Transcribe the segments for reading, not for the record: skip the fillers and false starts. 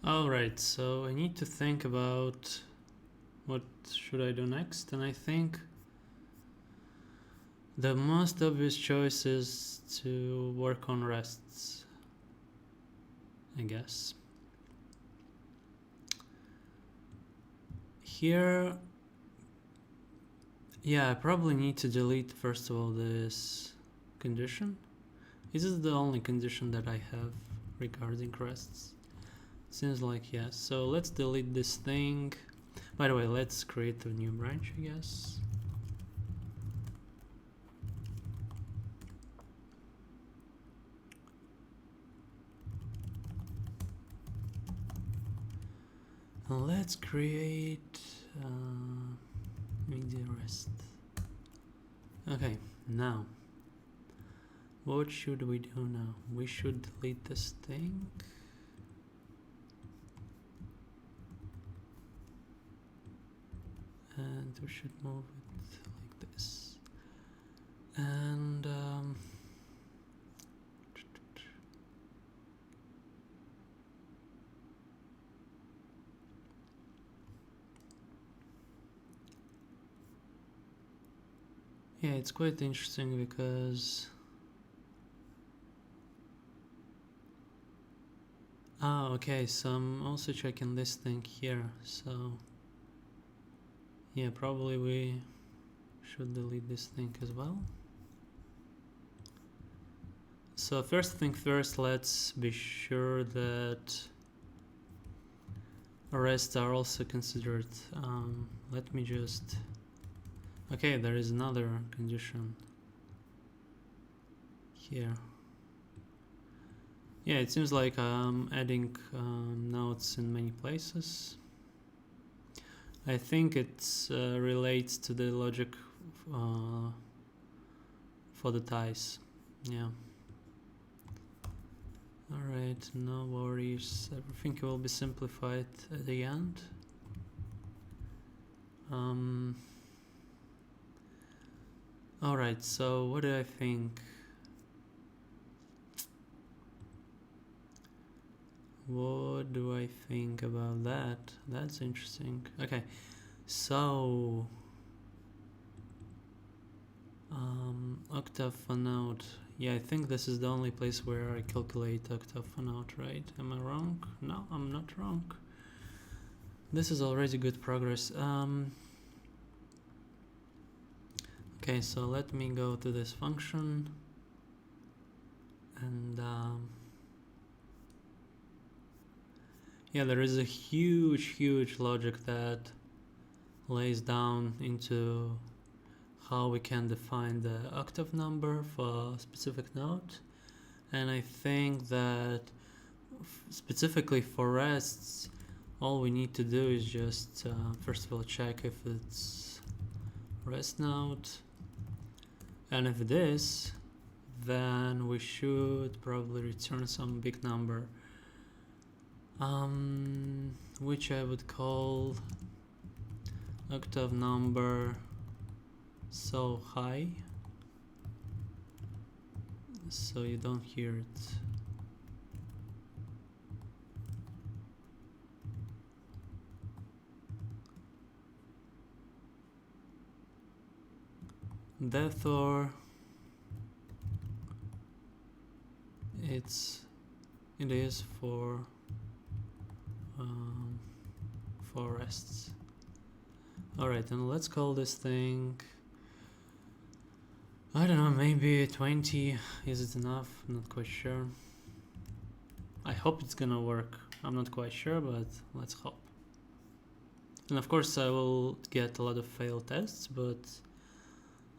Alright, so I need to think about what should I do next, and I think the most obvious choice is to work on rests, I guess. Here, yeah, I probably need to delete first of all this condition. Is this the only condition that I have regarding rests? Seems like yes. So let's delete this thing. By the way, let's create a new branch, I guess. And let's create MIDI rest. Okay, now what should we do now? We should delete this thing. And we should move it like this. And yeah, it's quite interesting because okay, so I'm also checking this thing here, so yeah, probably we should delete this thing as well. So first thing first, let's be sure that rests are also considered. Let me just... Okay, there is another condition here. Yeah, it seems like I'm adding notes in many places. I think it relates to the logic for the ties. Yeah. Alright, no worries. Everything will be simplified at the end. Alright, so what do I think? What do I think about that? That's interesting. Okay, so octave for note. Yeah, I think this is the only place where I calculate octave for note, right? Am I wrong? No, I'm not wrong. This is already good progress. Okay, so let me go to this function and yeah, there is a huge logic that lays down into how we can define the octave number for a specific note. And I think that specifically for rests, all we need to do is just first of all check if it's rest note, and if it is, then we should probably return some big number, which I would call octave number so high so you don't hear it. Therefore, it is for rests. Alright, and let's call this thing, I don't know, maybe 20. Is it enough? I'm not quite sure. I hope it's gonna work. I'm not quite sure, but let's hope. And of course I will get a lot of failed tests, but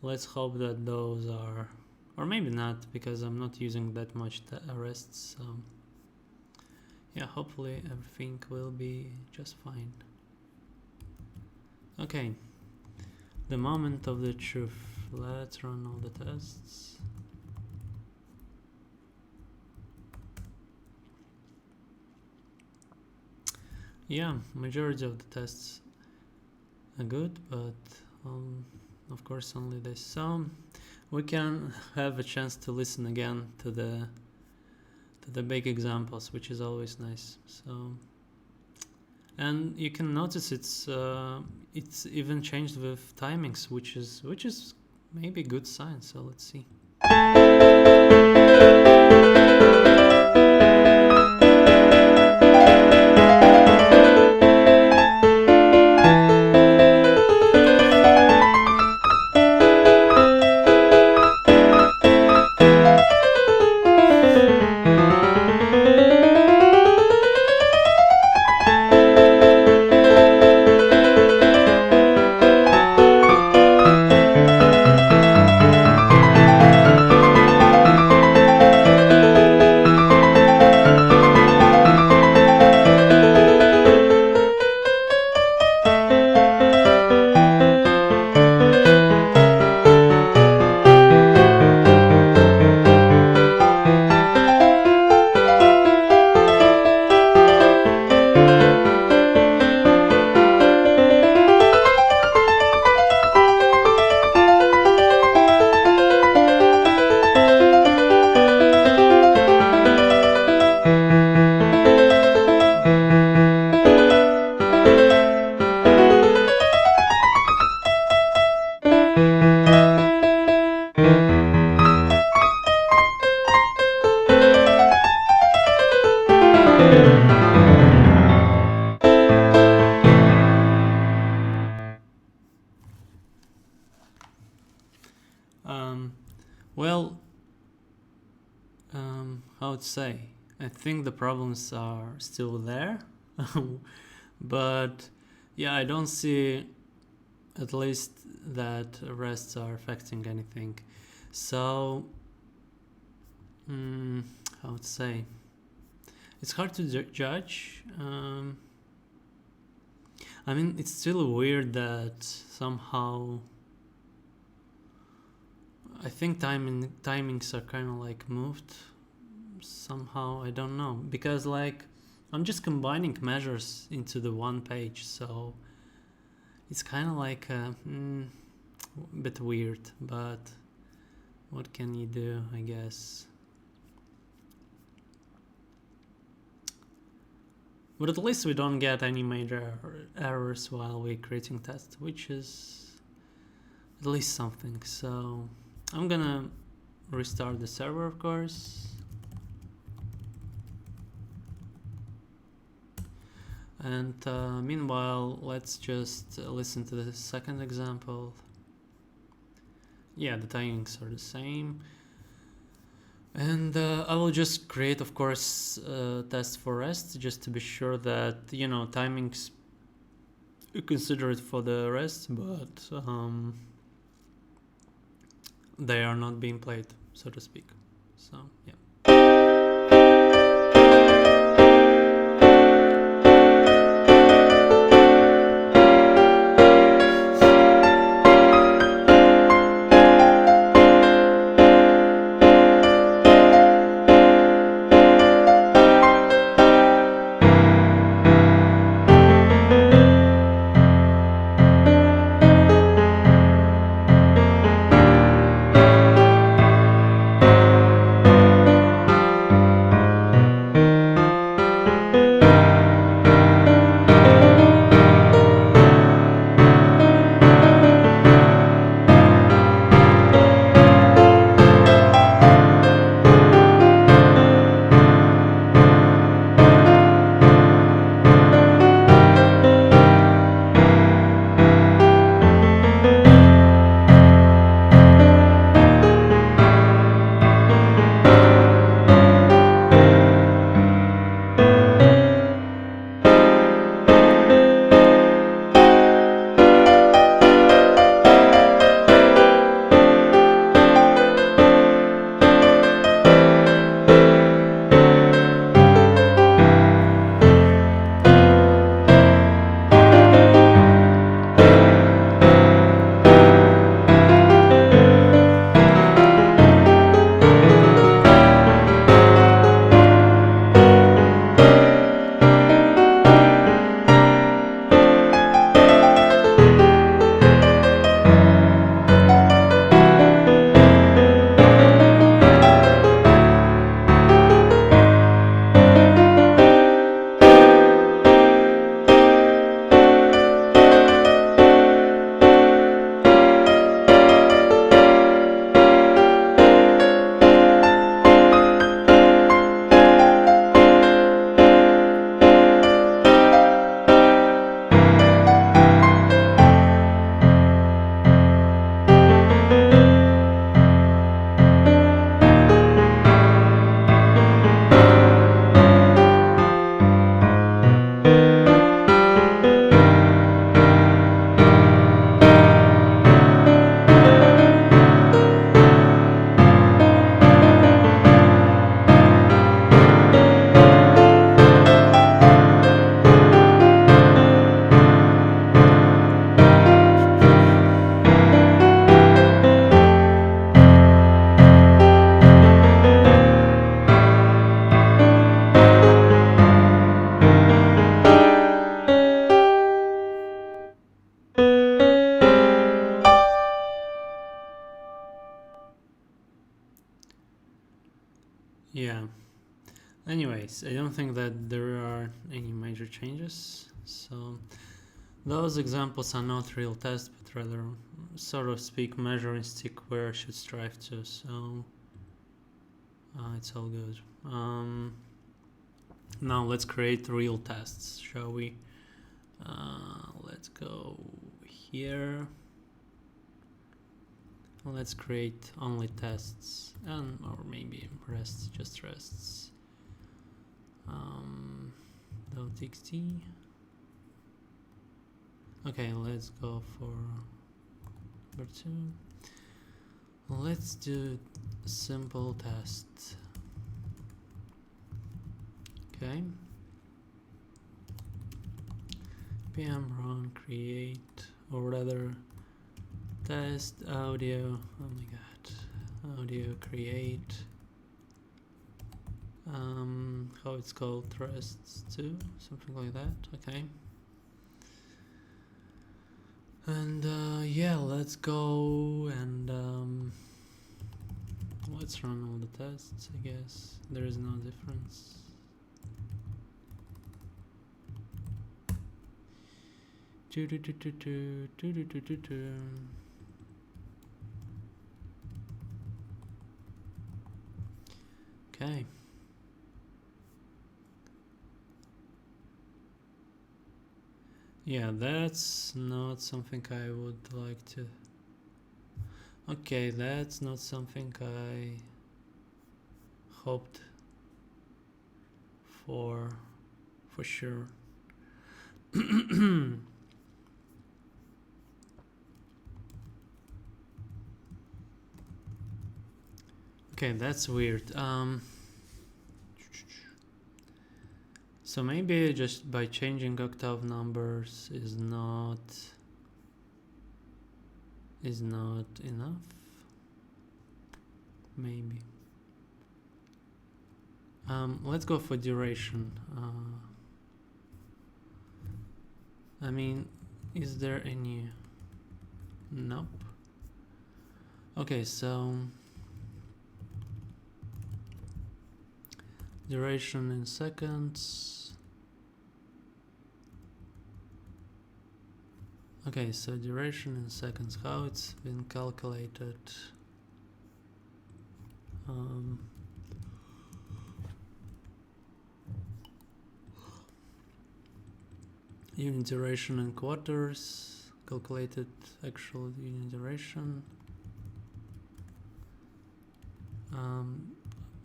let's hope that those are, or maybe not, because I'm not using that much rests, so yeah, hopefully everything will be just fine. Okay, the moment of the truth. Let's run all the tests. Yeah, majority of the tests are good, but of course only this. So we can have a chance to listen again to the big examples, which is always nice. So And you can notice it's even changed with timings, which is maybe a good sign. So let's see. Well, how to say? I think the problems are still there, but yeah, I don't see at least that rests are affecting anything. So, how to say? It's hard to judge. I mean, it's still weird that somehow. I think timings are kind of like moved somehow. I don't know, because like I'm just combining measures into the one page, so it's kind of like a bit weird. But what can you do? I guess. But at least we don't get any major errors while we're creating tests, which is at least something. So I'm gonna restart the server, of course. And meanwhile, let's just listen to the second example. Yeah, the timings are the same. And I will just create, of course, a test for rest, just to be sure that, you know, timings considered for the rest, but they are not being played, so to speak. So, yeah. Anyways, I don't think that there are any major changes. So those examples are not real tests, but rather, sort of speak, measure and stick where I should strive to. So it's all good. Now let's create real tests, shall we? Let's go here. Let's create only tests, or maybe rests, just rests. .txt. Okay, let's go for number 2. Let's do a simple test. Okay. pm run create, or rather test audio. Oh my god, audio create. How it's called, rests 2, something like that. Okay. And yeah, let's go and let's run all the tests. I guess there is no difference. Okay. Yeah, that's not something I would like to. Okay, that's not something I hoped for sure. Okay, that's weird. So maybe just by changing octave numbers is not enough. Maybe. Let's go for duration. I mean, is there any? Nope. Okay, so duration in seconds. Okay, so duration in seconds, how it's been calculated. Unit duration in quarters, calculated actual unit duration.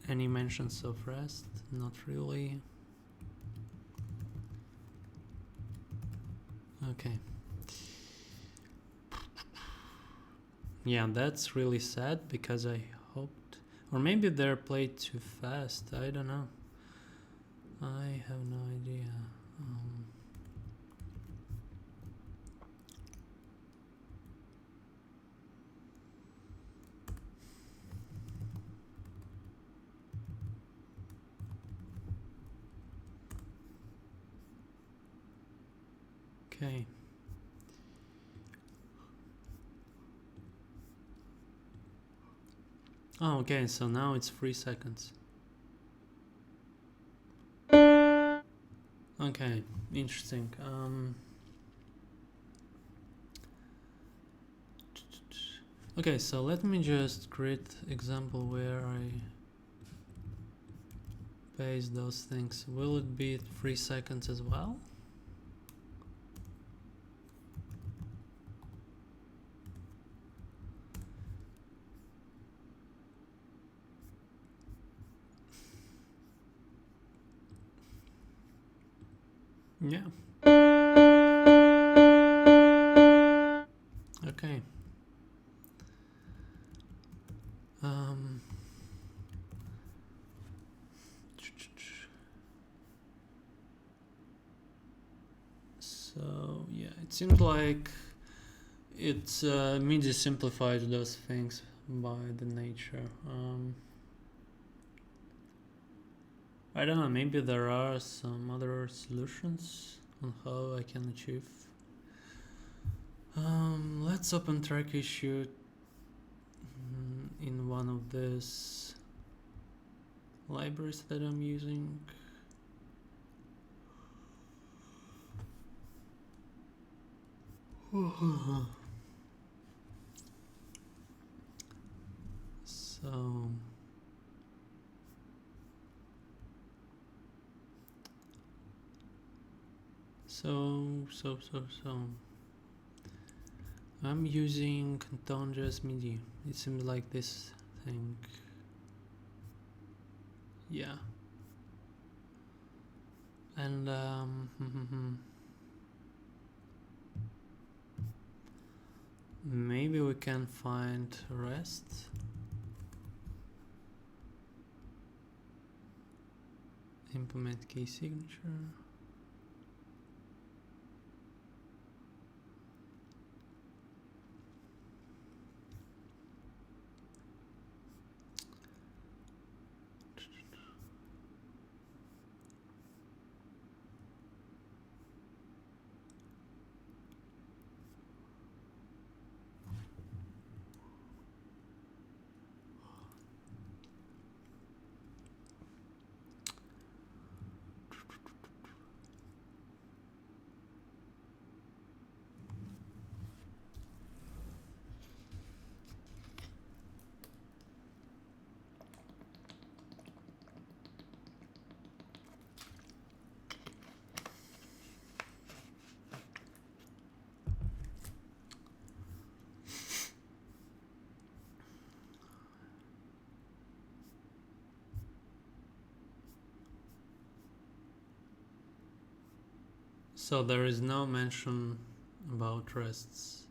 Any mentions of rest? Not really. Okay. Yeah, that's really sad because I hoped, or maybe they're played too fast. I don't know. I have no idea. Okay. Oh, okay, so now it's 3 seconds. Okay, interesting. Okay, so let me just create example where I paste those things. Will it be 3 seconds as well? Yeah. Okay. So yeah, it seems like it's MIDI simplified those things by the nature. I don't know, maybe there are some other solutions on how I can achieve. Let's open track issue in one of these libraries that I'm using. So I'm using Tonja's MIDI. It seems like this thing. Yeah. And maybe we can find REST. Implement key signature. So there is no mention about rests.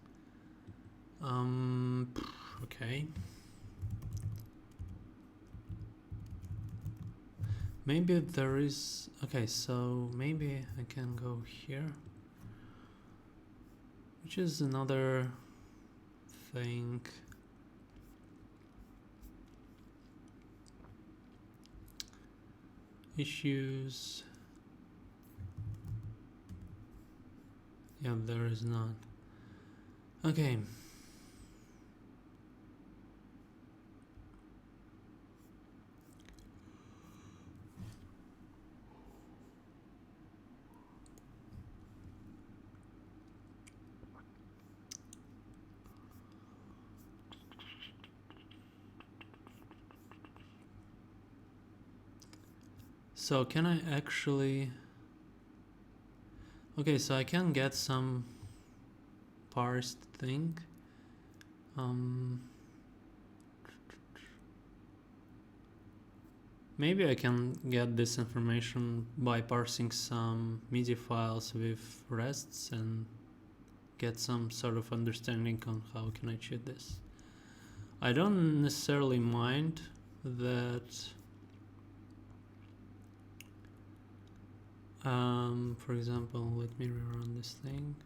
Okay. Maybe there is. Okay, so maybe I can go here, which is another thing. Issues. Yeah, there is not. Okay. So can I actually... Okay, so I can get some parsed thing. Maybe I can get this information by parsing some MIDI files with rests and get some sort of understanding on how can I cheat this. I don't necessarily mind that. For example, let me rerun this thing.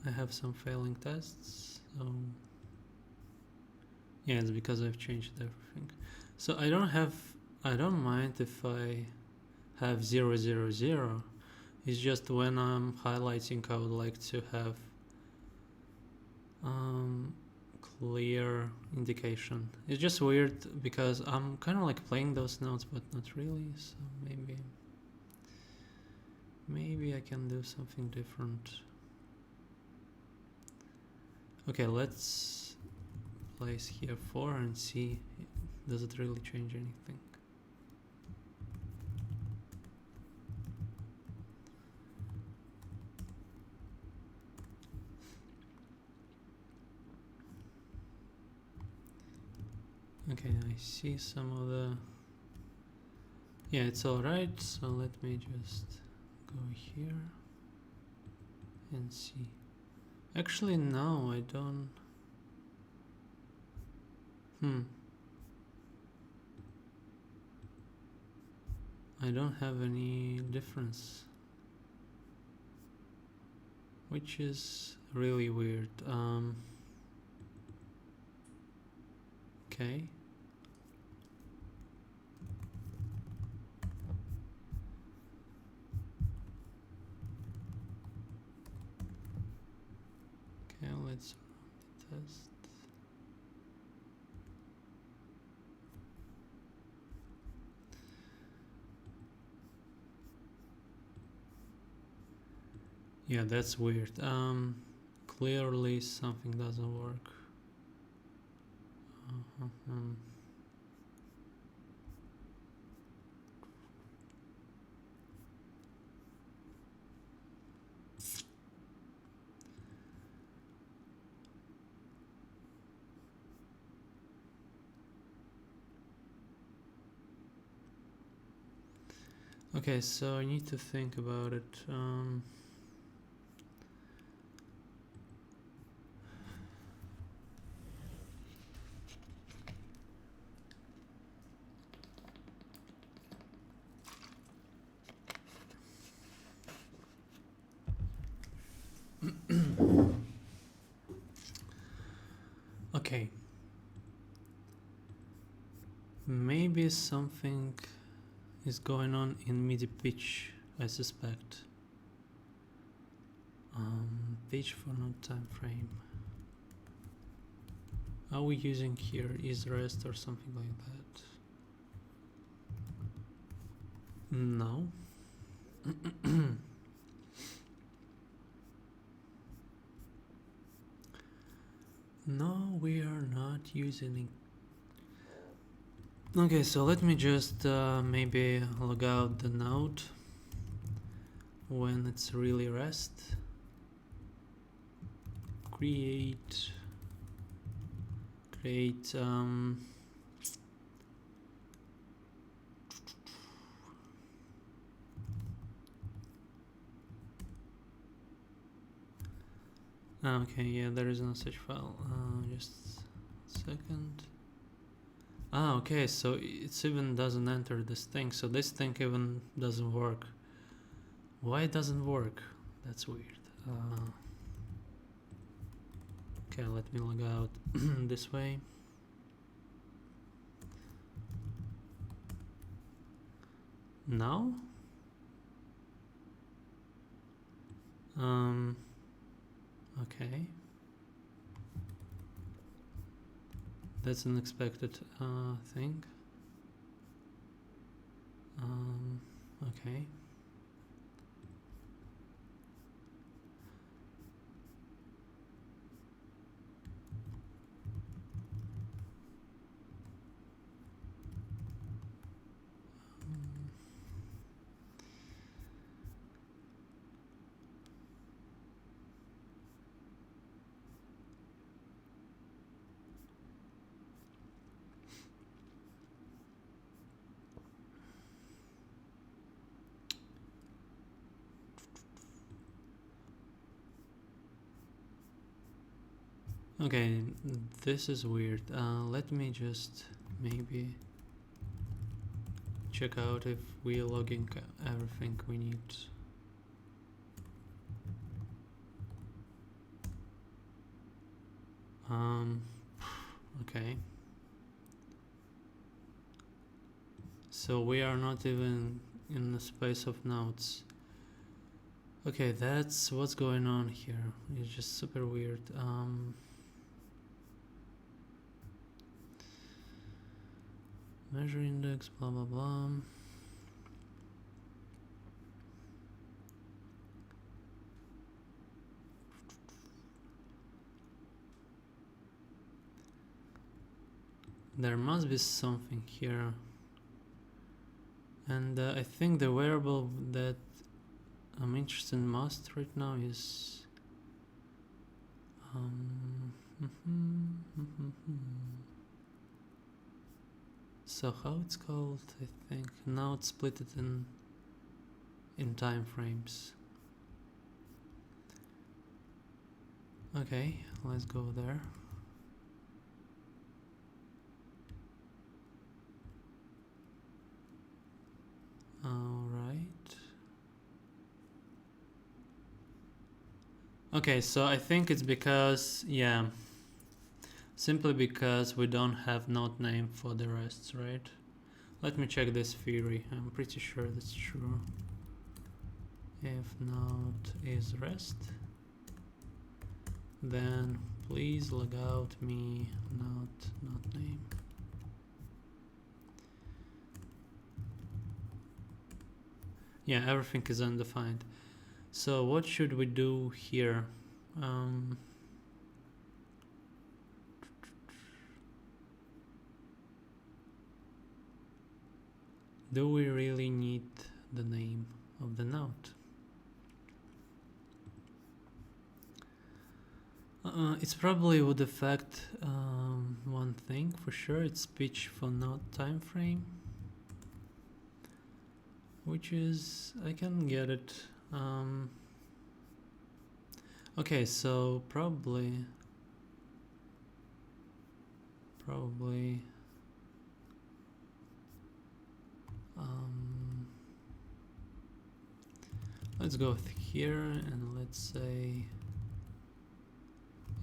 I have some failing tests, so yeah, it's because I've changed everything. So I don't mind if I have 0, 0, 0. It's just when I'm highlighting, I would like to have clear indication. It's just weird because I'm kind of like playing those notes, but not really. So maybe I can do something different. Okay, let's place here 4 and see, does it really change anything? Okay, I see some of the... Yeah, it's alright, so let me just go here and see. Actually, no, I don't... I don't have any difference, which is really weird. Okay. Okay, let's run the test. Yeah, that's weird. Clearly something doesn't work. Okay, so I need to think about it. Okay. Maybe something is going on in MIDI pitch, I suspect. Pitch for note time frame. Are we using here is rest or something like that? No. No, we are not using it. Okay, so let me just maybe log out the node when it's really rest. Create okay, yeah, there is no such file. Just a second. Okay, so it even doesn't enter this thing, so this thing even doesn't work. Why it doesn't work? That's weird. Okay, let me log out this way. Now? Okay. That's an unexpected thing. Okay. Okay, this is weird. Let me just maybe check out if we're logging everything we need. Okay. So we are not even in the space of nodes. Okay, that's what's going on here. It's just super weird. Measure index, blah blah blah. There must be something here. And I think the variable that I'm interested in most right now is so how it's called, I think. Now it's split it in time frames. Okay, let's go there. Alright. Okay, so I think it's because, yeah, simply because we don't have node name for the rests, right? Let me check this theory. I'm pretty sure that's true. If node is rest, then please log out me node name. Yeah, everything is undefined. So what should we do here? Do we really need the name of the note? It probably would affect one thing for sure. It's pitch for note time frame, which is, I can get it. Okay, so probably let's go here and let's say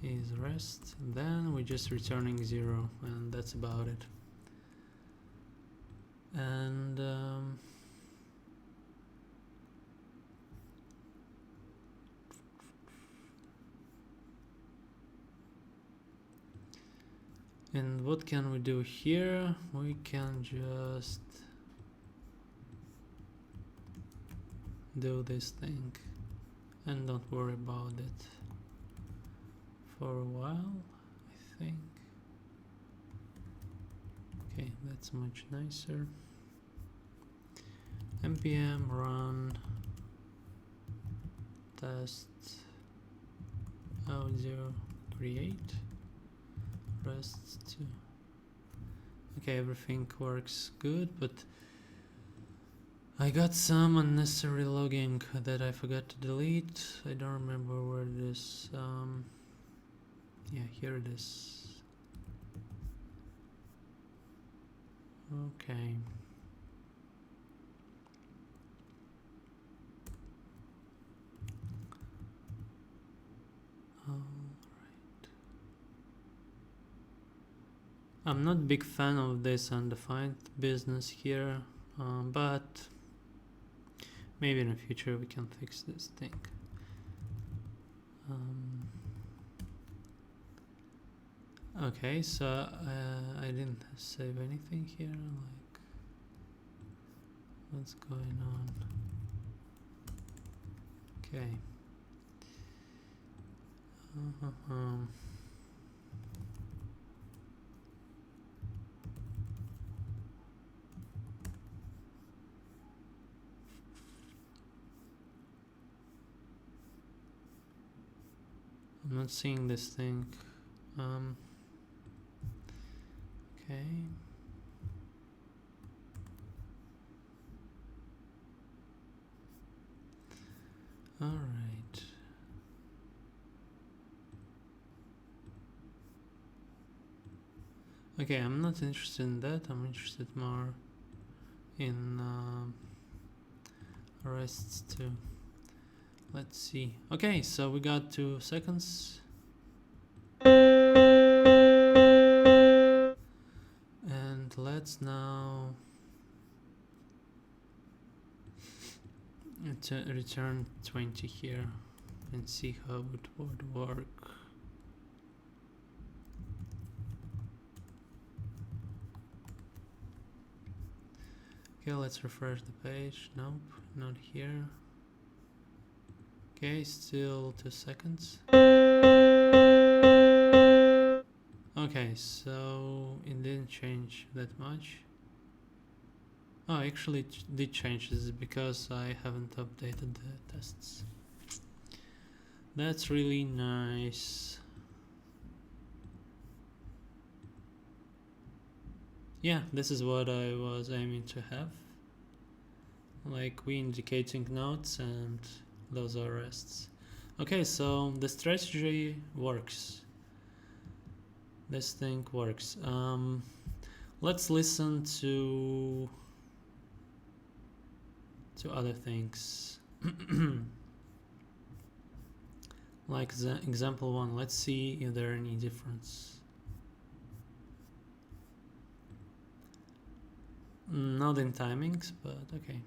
is rest, then we're just returning 0, and that's about it. And and what can we do here? We can just do this thing and don't worry about it for a while, I think. Okay, that's much nicer. npm run test audio create rest 2. Okay, everything works good, but I got some unnecessary logging that I forgot to delete. I don't remember where it is. Yeah, here it is. Okay. Alright. I'm not a big fan of this undefined business here, but maybe in the future we can fix this thing. Okay, so I didn't save anything here, like what's going on? Okay. I'm not seeing this thing. Okay. All right. Okay, I'm not interested in that. I'm interested more in rests too. Let's see. Okay, so we got 2 seconds. And let's now return 20 here and see how it would work. Okay, let's refresh the page. Nope, not here. Okay, still 2 seconds. Okay, so it didn't change that much. Oh, actually it did change. This is because I haven't updated the tests. That's really nice. Yeah, this is what I was aiming to have. Like we indicating notes and those are rests. Okay, so the strategy works. This thing works. Let's listen to other things. Like the example 1. Let's see if there are any difference. Not in timings, but okay.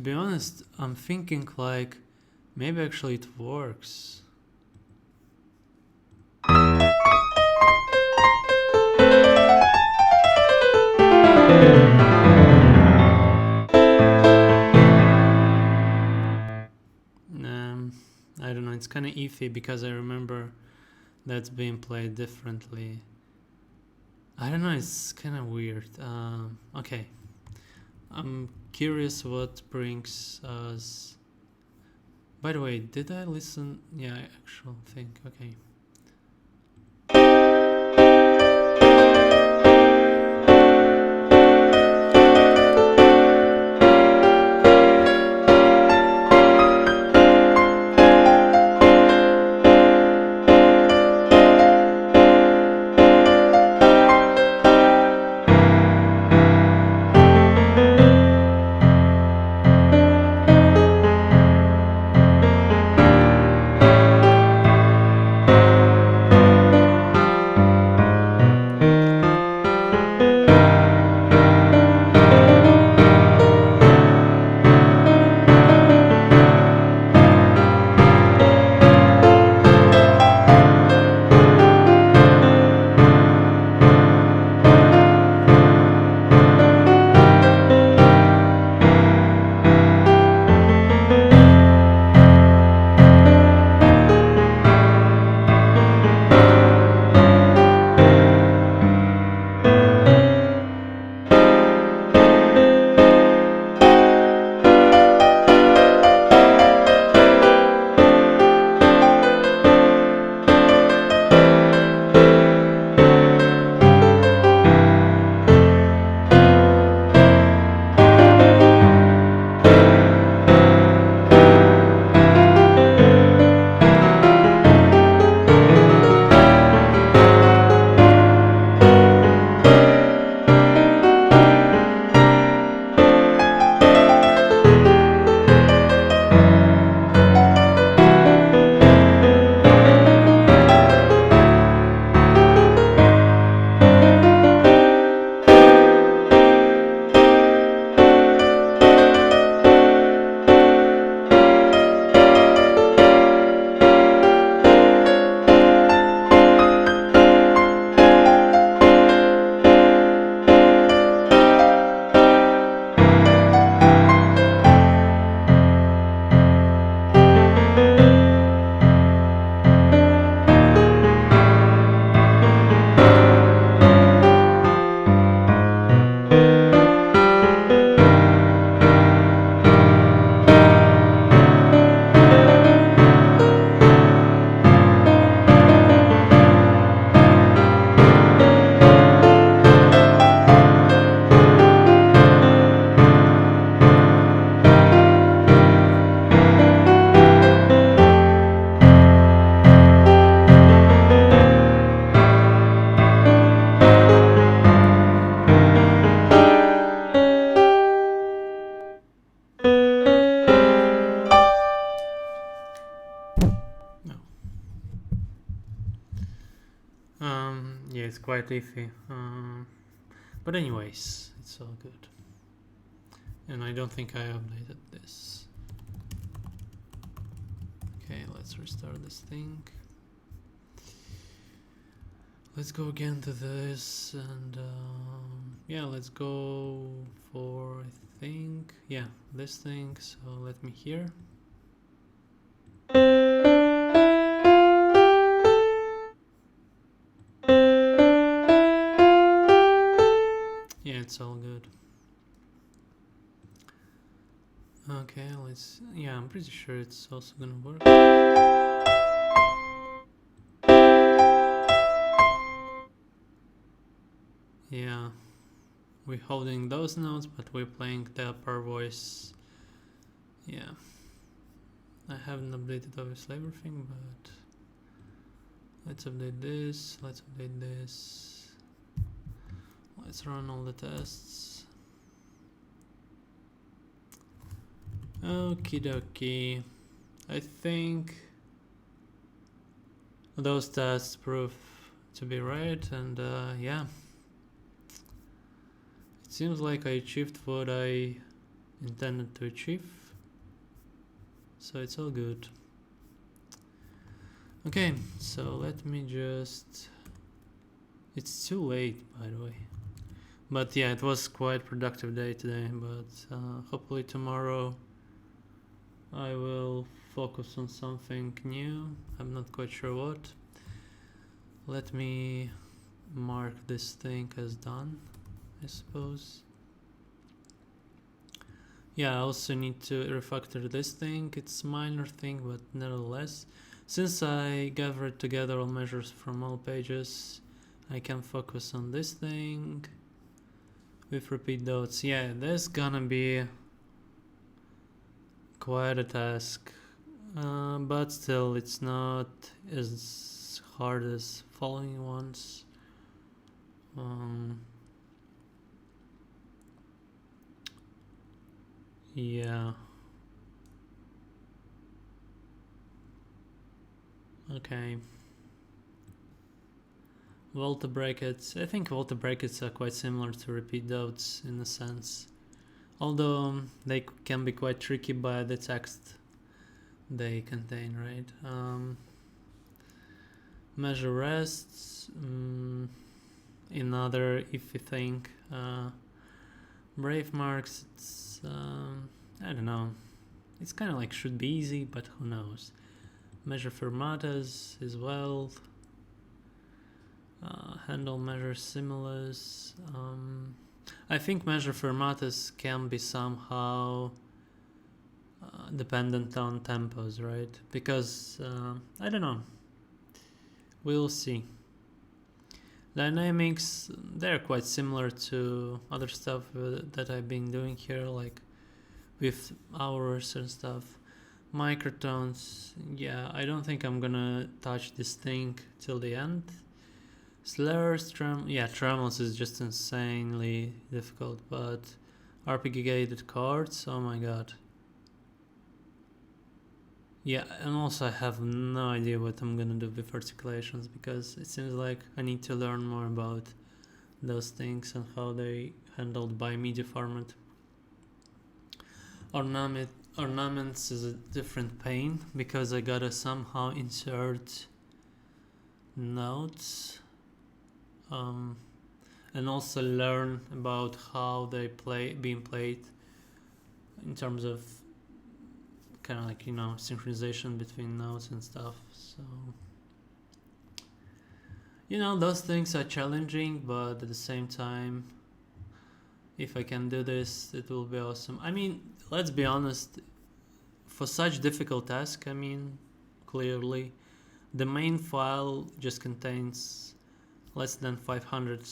be honest, I'm thinking like maybe actually it works. I don't know, it's kind of iffy because I remember that's being played differently. I don't know, it's kind of weird. Okay, I'm curious what brings us. By the way, did I listen? Yeah, I actually think. Okay. Yeah, it's quite iffy. But anyways, it's all good. And I don't think I updated this. Okay, let's restart this thing. Let's go again to this, and yeah, let's go for, I think, yeah, this thing. So let me hear. Yeah, it's all good. Okay, let's, yeah, I'm pretty sure it's also gonna work. Yeah, we're holding those notes, but we're playing the upper voice. Yeah, I haven't updated obviously everything, but let's update this, let's update this. Let's run all the tests. Okie dokie. I think those tests prove to be right, and yeah. It seems like I achieved what I intended to achieve. So it's all good. Okay, so let me just... It's too late, by the way. But yeah, it was quite productive day today, but hopefully tomorrow I will focus on something new. I'm not quite sure what. Let me mark this thing as done, I suppose. Yeah, I also need to refactor this thing. It's a minor thing, but nevertheless, since I gathered together all measures from all pages, I can focus on this thing with repeat dots. Yeah, that's gonna be quite a task, but still it's not as hard as following ones. Yeah. Okay. Volta brackets. I think volta brackets are quite similar to repeat dots in a sense. Although they can be quite tricky by the text they contain, right? Measure rests. Another iffy thing. Brave marks. It's I don't know. It's kind of like should be easy, but who knows. Measure fermatas as well. Handle measure similars. I think measure fermatas can be somehow dependent on tempos, right? Because I don't know. We'll see. Dynamics, they're quite similar to other stuff that I've been doing here, like with hours and stuff. Microtones, yeah, I don't think I'm gonna touch this thing till the end. Slurs, tremolo is just insanely difficult, but arpeggiated chords, oh my god. Yeah, and also I have no idea what I'm gonna do with articulations, because it seems like I need to learn more about those things and how they handled by MIDI format. Ornaments is a different pain, because I gotta somehow insert notes and also learn about how they being played in terms of kind of like, synchronization between notes and stuff. So those things are challenging, but at the same time, if I can do this, it will be awesome. I mean, let's be honest, for such difficult task, clearly the main file just contains less than 500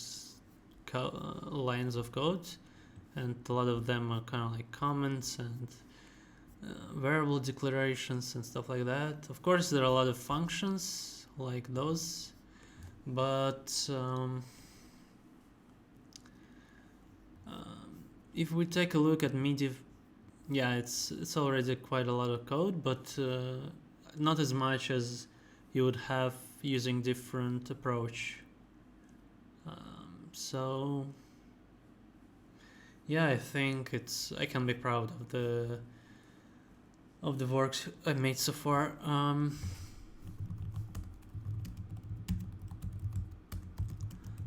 lines of code, and a lot of them are kind of like comments and variable declarations and stuff like that. Of course, there are a lot of functions like those, but if we take a look at MIDI, yeah, it's already quite a lot of code, but not as much as you would have using different approach. So yeah, I think I can be proud of the works I've made so far.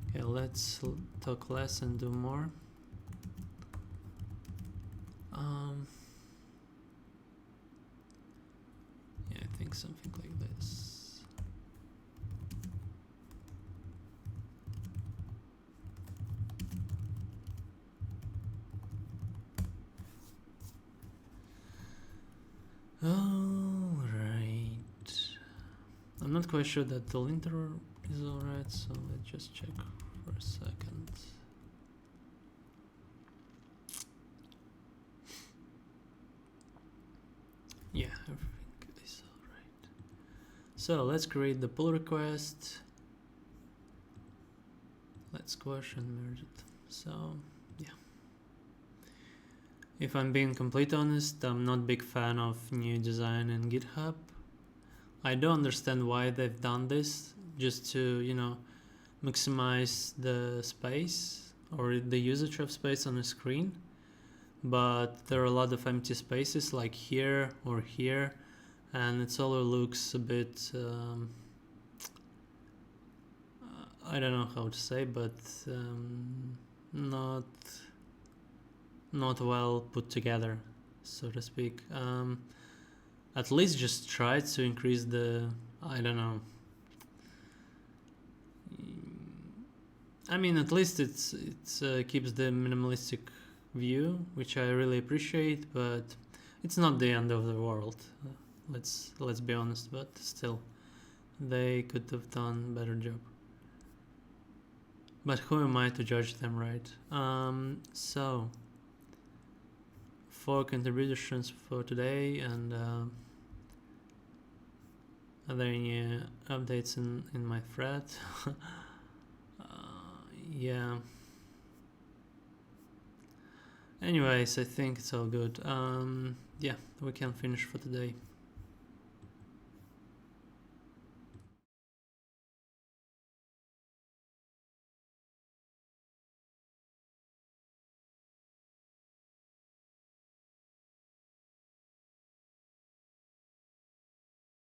Okay, let's talk less and do more. Yeah, I think something like this. Alright. I'm not quite sure that the linter is alright, so let's just check for a second. Yeah, everything is alright. So let's create the pull request. Let's squash and merge it. So yeah. If I'm being completely honest, I'm not a big fan of new design in GitHub. I don't understand why they've done this, just to, maximize the space or the usage of space on the screen. but there are a lot of empty spaces like here or here, and it all looks a bit I don't know how to say, but not well put together, so to speak. At least just try to increase the, I don't know, I mean, at least it keeps the minimalistic view, which I really appreciate, but it's not the end of the world. Let's be honest, but still, they could have done a better job. But who am I to judge them, right? So, 4 contributions for today, and are there any updates in my thread? Yeah. Anyways, I think it's all good. Yeah, we can finish for today.